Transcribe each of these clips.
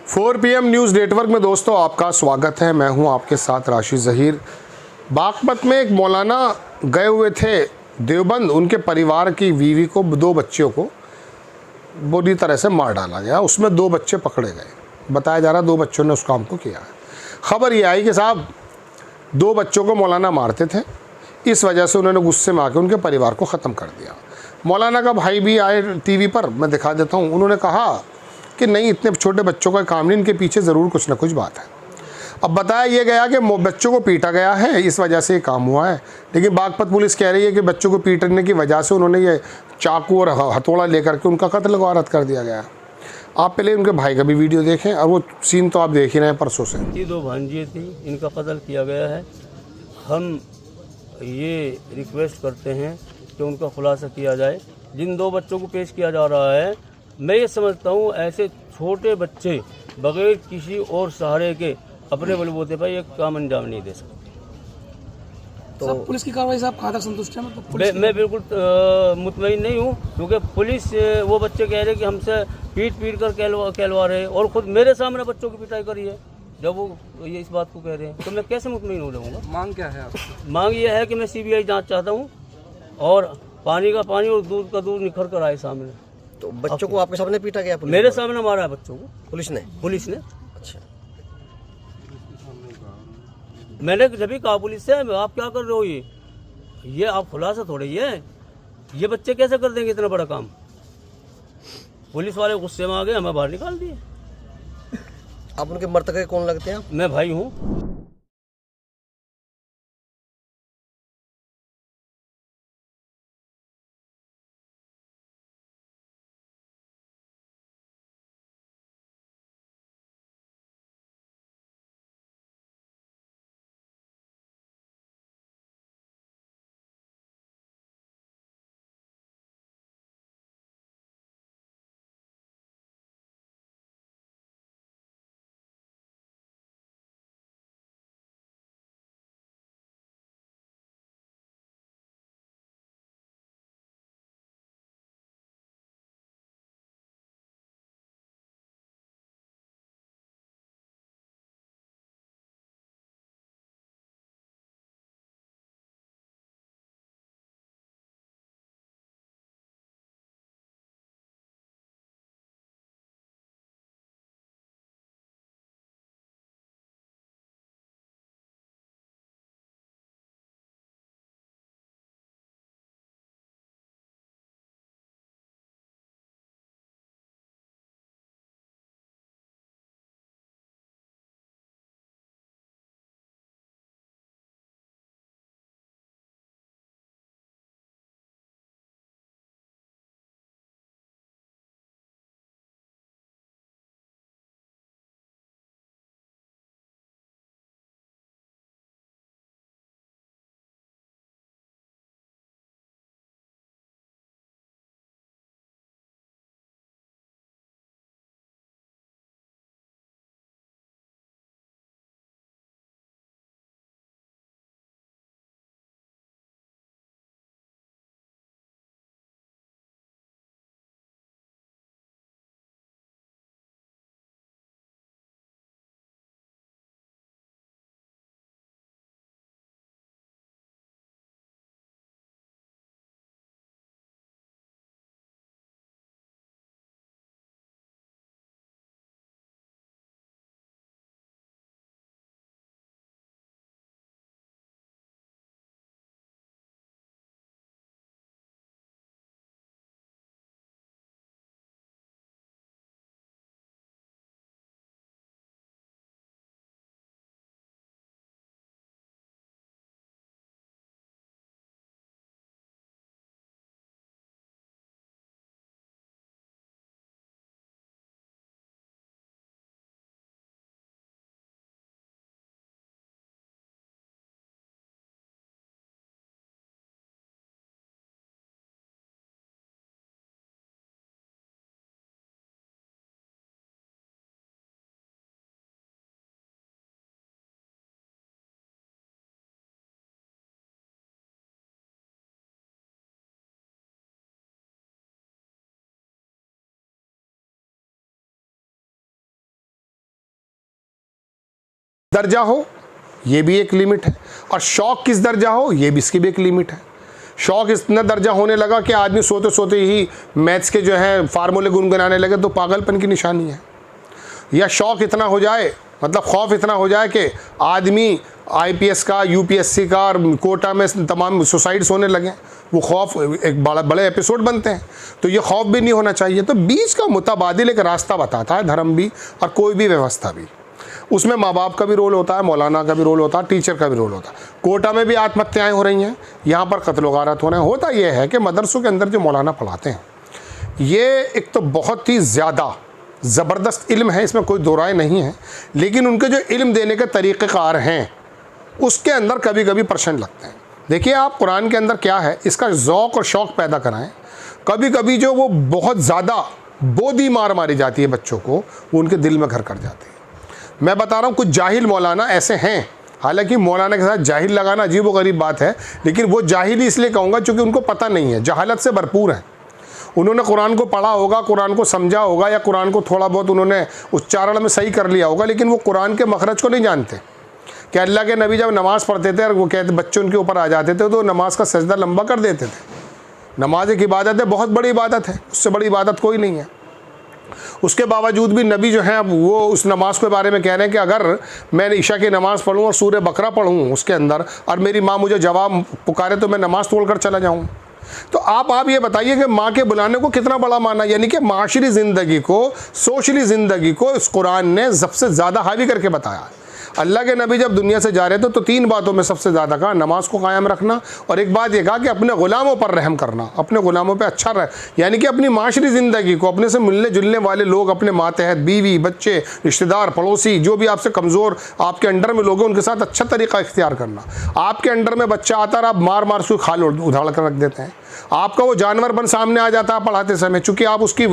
4 PM news network में दोस्तों आपका स्वागत है। मैं हूं आपके साथ राशिद ज़हीर। बागपत में एक मौलाना गए हुए थे देवबंद। उनके परिवार की बीवी को, 2 बच्चियों को बुरी तरह से मार डाला गया। उसमें 2 बच्चे पकड़े गए। बताया जा रहा 2 बच्चों ने उस काम को किया है। खबर ये आई कि साहब 2 बच्चों को मौलाना मारते थे, इस वजह से उन्होंने गुस्से में आकर उनके परिवार को ख़त्म कर दिया। मौलाना का भाई भी आए टीवी पर, मैं दिखा देता हूँ। उन्होंने कहा कि नहीं, इतने छोटे बच्चों का काम नहीं, इनके पीछे ज़रूर कुछ ना कुछ बात है। अब बताया ये गया कि बच्चों को पीटा गया है, इस वजह से ये काम हुआ है। लेकिन बागपत पुलिस कह रही है कि बच्चों को पीटने की वजह से उन्होंने ये चाकू और हथौड़ा लेकर के उनका कत्ल वारत कर दिया गया। आप पहले उनके भाई का भी वीडियो देखें, और वो सीन तो आप देख ही रहे हैं परसों से। 2 भांजियाँ थी, इनका कत्ल किया गया है। हम ये रिक्वेस्ट करते हैं कि उनका खुलासा किया जाए। जिन 2 बच्चों को पेश किया जा रहा है, मैं ये समझता हूँ ऐसे छोटे बच्चे बगैर किसी और सहारे के अपने बलबूते पर एक काम अंजाम नहीं दे सकते। तो पुलिस की कार्रवाई से आप कहाँ तक संतुष्ट हैं? मतलब मैं बिल्कुल मुतमईन नहीं हूँ, क्योंकि पुलिस वो बच्चे कह रहे कि हमसे पीट कर कहलवा रहे हैं, और ख़ुद मेरे सामने बच्चों की पिटाई करी है। जब वो ये इस बात को कह रहे हैं तो मैं कैसे मुतमईन हो जाऊँगा? मांग क्या है आपकी? मांग ये है कि मैं CBI जांच चाहता हूँ, और पानी का पानी और दूध का दूध निखर कर आए सामने। तो बच्चों को आपके सामने पीटा गया? पुलिस मेरे सामने मारा है बच्चों को पुलिस ने? पुलिस ने। अच्छा, मैंने जब भी कहा पुलिस से, आप क्या कर रहे हो, ये आप खुलासा थोड़े ये बच्चे कैसे कर देंगे इतना बड़ा काम? पुलिस वाले गुस्से में आ गए, हमें बाहर निकाल दिए। आप उनके मृतक के कौन लगते हैं? मैं भाई हूँ। दर्जा हो ये भी एक लिमिट है, और शौक़ किस दर्जा हो ये भी, इसकी भी एक लिमिट है। शौक़ इतना दर्जा होने लगा कि आदमी सोते सोते ही मैथ्स के जो है फार्मूले गुनगुनाने लगे तो पागलपन की निशानी है। या शौक़ इतना हो जाए, मतलब खौफ इतना हो जाए कि आदमी IPS का, UPSC का और कोटा में तमाम सुसाइड्स होने लगे, वो खौफ एक बड़े एपिसोड बनते हैं। तो ये खौफ भी नहीं होना चाहिए। तो बीच का मुतबादिल एक रास्ता बताता है धर्म भी और कोई भी व्यवस्था भी। उसमें माँ बाप का भी रोल होता है, मौलाना का भी रोल होता है, टीचर का भी रोल होता है। कोटा में भी आत्महत्याएँ हो रही हैं, यहाँ पर कत्ल वारदात हो रहे हैं। होता यह है कि मदरसों के अंदर जो मौलाना पढ़ाते हैं ये एक तो बहुत ही ज़्यादा ज़बरदस्त इल्म है, इसमें कोई दो राय नहीं है, लेकिन उनके जो इल्म देने के तरीक़ेकार हैं उसके अंदर कभी कभी प्रश्न लगते हैं। देखिए आप कुरान के अंदर क्या है, इसका ज़ौक़ और शौक़ पैदा कराएं। कभी कभी जो वो बहुत ज़्यादा बोधी मार मारी जाती है बच्चों को, वो उनके दिल में घर कर जाती है। मैं बता रहा हूँ कुछ जाहिल मौलाना ऐसे हैं, हालांकि मौलाना के साथ जाहिल लगाना अजीब व गरीब बात है, लेकिन वो जाहिल इसलिए कहूँगा क्योंकि उनको पता नहीं है, जहालत से भरपूर है। उन्होंने कुरान को पढ़ा होगा, कुरान को समझा होगा, या कुरान को थोड़ा बहुत उन्होंने उच्चारण में सही कर लिया होगा, लेकिन वो कुरान के मखरज को नहीं जानते कि अल्लाह के नबी जब नमाज़ पढ़ते थे और वो कहते बच्चे उनके ऊपर आ जाते थे तो नमाज का सजदा लंबा कर देते थे। नमाज एक इबादत है, बहुत बड़ी इबादत है, उससे बड़ी इबादत कोई नहीं है। उसके बावजूद भी नबी जो हैं अब वो उस नमाज़ के बारे में कह रहे हैं कि अगर मैं ईशा की नमाज़ पढ़ूँ और सूरह बकरा पढ़ूँ उसके अंदर और मेरी माँ मुझे जवाब पुकारे तो मैं नमाज़ तोड़ कर चला जाऊँ। तो आप ये बताइए कि माँ के बुलाने को कितना बड़ा माना, यानी कि माशरी ज़िंदगी को, सोशली ज़िंदगी को इस कुरान ने सबसे ज़्यादा हावी करके बताया है। अल्लाह के नबी जब दुनिया से जा रहे थे तो 3 बातों में सबसे ज़्यादा कहा, नमाज को कायम रखना, और एक बात ये कहा कि अपने ग़ुलामों पर रहम करना, अपने ग़ुलामों पे अच्छा रहे, यानी कि अपनी माशरी ज़िंदगी को, अपने से मिलने जुलने वाले लोग, अपने मातहत बीवी बच्चे रिश्तेदार पड़ोसी जो भी आपसे कमज़ोर आपके अंडर में लोग हैं उनके साथ अच्छा तरीक़ा इख्तियार करना। आपके अंडर में बच्चा आता है आप मार मार उसको खाल उधाड़ कर रख देते हैं। आपका वो जानवर बन सामने आ जाता है पढ़ाते समय, चूँकि आप उसकी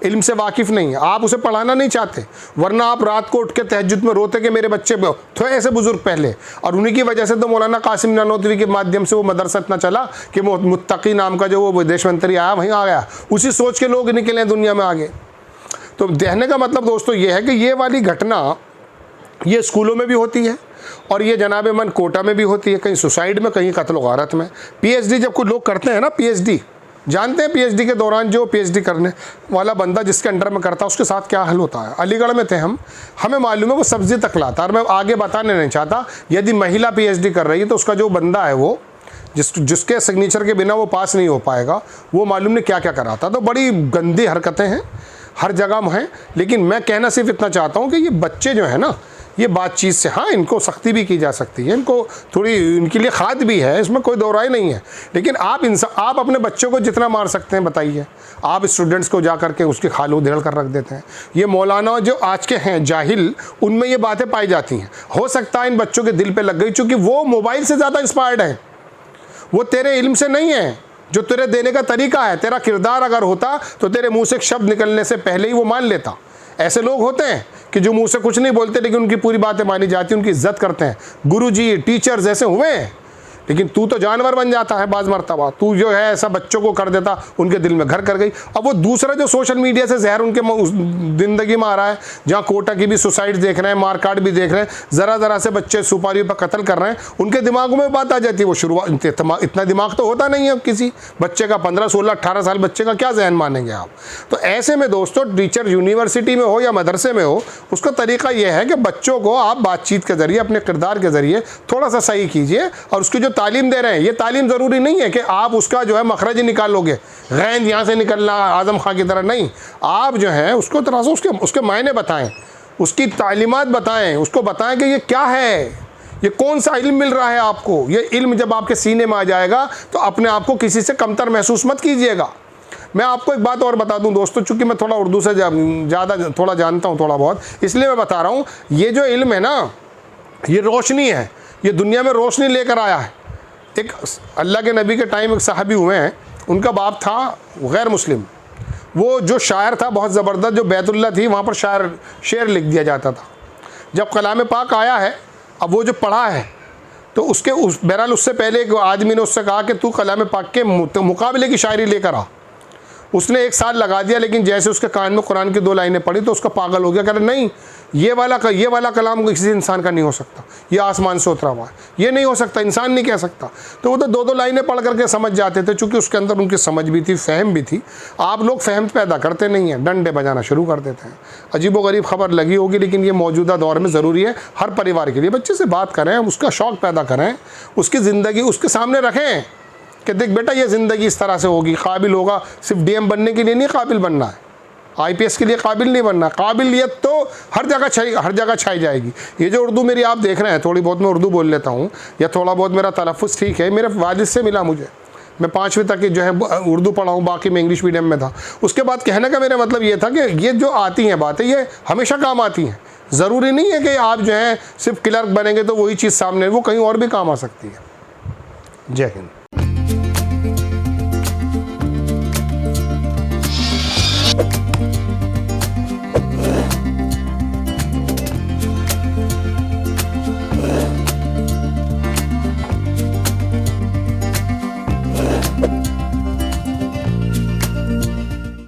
इल्म से वाकिफ़ नहीं है, आप उसे पढ़ाना नहीं चाहते, वरना आप रात को उठ के तहज्जुद में रोते कि मेरे बच्चे थे ऐसे बुज़ुर्ग पहले, और उन्हीं की वजह से तो मौलाना कासिम नानोतवी के माध्यम से वो मदरसा इतना चला कि मुत्तकी नाम का जो वो विदेश मंत्री आया वहीं आ गया, उसी सोच के लोग निकले दुनिया में आगे। तो कहने का मतलब दोस्तों ये है कि ये वाली घटना ये स्कूलों में भी होती है और ये जनाब मन कोटा में भी होती है, कहीं सुसाइड में, कहीं कत्ल गारत में। PhD जब कोई लोग करते हैं ना, PhD जानते हैं PhD के दौरान जो PhD करने वाला बंदा जिसके अंडर में करता है उसके साथ क्या हल होता है। अलीगढ़ में थे हम, हमें मालूम है वो सब्ज़ी तक लाता, और मैं आगे बताने नहीं चाहता। यदि महिला PhD कर रही है तो उसका जो बंदा है वो जिसके सिग्नेचर के बिना वो पास नहीं हो पाएगा, वो मालूम नहीं क्या क्या कराता। तो बड़ी गंदी हरकतें हैं हर जगह हैं, लेकिन मैं कहना सिर्फ इतना चाहता हूँ कि ये बच्चे जो है ना, ये बातचीत से, हाँ इनको सख्ती भी की जा सकती है, इनको थोड़ी इनके लिए खाद भी है, इसमें कोई दो राय नहीं है, लेकिन आप अपने बच्चों को जितना मार सकते हैं बताइए। आप स्टूडेंट्स को जा करके उसके खाल उधेड़ कर रख देते हैं। ये मौलाना जो आज के हैं जाहिल, उनमें ये बातें पाई जाती हैं। हो सकता है इन बच्चों के दिल पे लग गई, चूँकि वो मोबाइल से ज़्यादा इंस्पायर्ड हैं, वो तेरे इल्म से नहीं है। जो तेरे देने का तरीका है, तेरा किरदार अगर होता तो तेरे मुँह से एक शब्द निकलने से पहले ही वो मान लेता। ऐसे लोग होते हैं कि जो मुंह से कुछ नहीं बोलते लेकिन उनकी पूरी बातें मानी जाती हैं, उनकी इज्जत करते हैं। गुरुजी टीचर्स ऐसे हुए हैं, लेकिन तू तो जानवर बन जाता है बाज़ मरतबा। तू जो है ऐसा बच्चों को कर देता, उनके दिल में घर कर गई। अब वो दूसरा जो सोशल मीडिया से जहर उनके ज़िंदगी में आ रहा है, जहाँ कोटा की भी सुसाइड देख रहे हैं, मारकाट भी देख रहे हैं, ज़रा ज़रा से बच्चे सुपारियों पर कत्ल कर रहे हैं, उनके दिमागों में बात आ जाती है। वो शुरुआत इतना दिमाग तो होता नहीं है किसी बच्चे का, 15, 16, 18 साल बच्चे का क्या जहन मानेंगे आप। तो ऐसे में दोस्तों टीचर यूनिवर्सिटी में हो या मदरसे में हो, उसका तरीका यह है कि बच्चों को आप बातचीत के ज़रिए, अपने किरदार के ज़रिए थोड़ा सा सही कीजिए, और उसकी जो तालीम दे रहे हैं, ये तालीम ज़रूरी नहीं है कि आप उसका जो है मखरज निकालोगे, गेंद यहाँ से निकलना आज़म खां की तरह नहीं। आप जो है उसको थोड़ा सा उसके मायने बताएं, उसकी तालीमात बताएं, उसको बताएं कि ये क्या है, ये कौन सा इल्म मिल रहा है आपको। ये इल्म जब आपके सीने में आ जाएगा तो अपने आप को किसी से कमतर महसूस मत कीजिएगा। मैं आपको एक बात और बता दूं दोस्तों, चूँकि मैं थोड़ा उर्दू से ज़्यादा थोड़ा जानता हूँ थोड़ा बहुत, इसलिए मैं बता रहा हूँ। ये जो इल्म है ना, ये रोशनी है, ये दुनिया में रोशनी लेकर आया है। एक अल्लाह के नबी के टाइम एक साहबी हुए हैं, उनका बाप था गैर मुस्लिम। वो जो शायर था बहुत ज़बरदस्त, जो बैतुल्ला थी वहाँ पर शेर लिख दिया जाता था। जब कलाम पाक आया है, अब वो जो पढ़ा है तो बहरहाल उससे पहले एक आदमी ने उससे कहा कि तू कलाम पाक के मुकाबले की शायरी लेकर आ। उसने 1 साल लगा दिया, लेकिन जैसे उसके कान में कुरान की 2 लाइनें पड़ी तो उसका पागल हो गया, कह रहा नहीं ये वाला कलाम किसी इंसान का नहीं हो सकता, ये आसमान से उतरा हुआ है, ये नहीं हो सकता, इंसान नहीं कह सकता। तो वो तो 2-2 लाइनें पढ़ करके समझ जाते थे, चूँकि उसके अंदर उनकी समझ भी थी, फ़हम भी थी। आप लोग फ़हम पैदा करते नहीं हैं, डंडे बजाना शुरू कर देते हैं। अजीबोगरीब खबर लगी होगी, लेकिन ये मौजूदा दौर में ज़रूरी है हर परिवार के लिए। बच्चे से बात करें, उसका शौक़ पैदा करें, उसकी ज़िंदगी उसके सामने रखें कि देख बेटा ये ज़िंदगी इस तरह से होगी, काबिल होगा। सिर्फ DM बनने के लिए नहीं काबिल बनना है, IPS के लिए काबिल नहीं बनना। काबिलियत तो हर जगह छाई जाएगी। ये जो उर्दू मेरी आप देख रहे हैं, थोड़ी बहुत मैं उर्दू बोल लेता हूँ या थोड़ा बहुत मेरा तलफ़ुज़ ठीक है, मेरे वालिद से मिला मुझे। मैं 5वीं तक जो है उर्दू पढ़ा हूँ, बाकी मैं इंग्लिश मीडियम में था। उसके बाद कहने का मेरा मतलब ये था कि ये जो आती हैं बातें, ये हमेशा काम आती हैं। ज़रूरी नहीं है कि आप जो है सिर्फ क्लर्क बनेंगे तो वही चीज़ सामने, वो कहीं और भी काम आ सकती है। जय हिंद।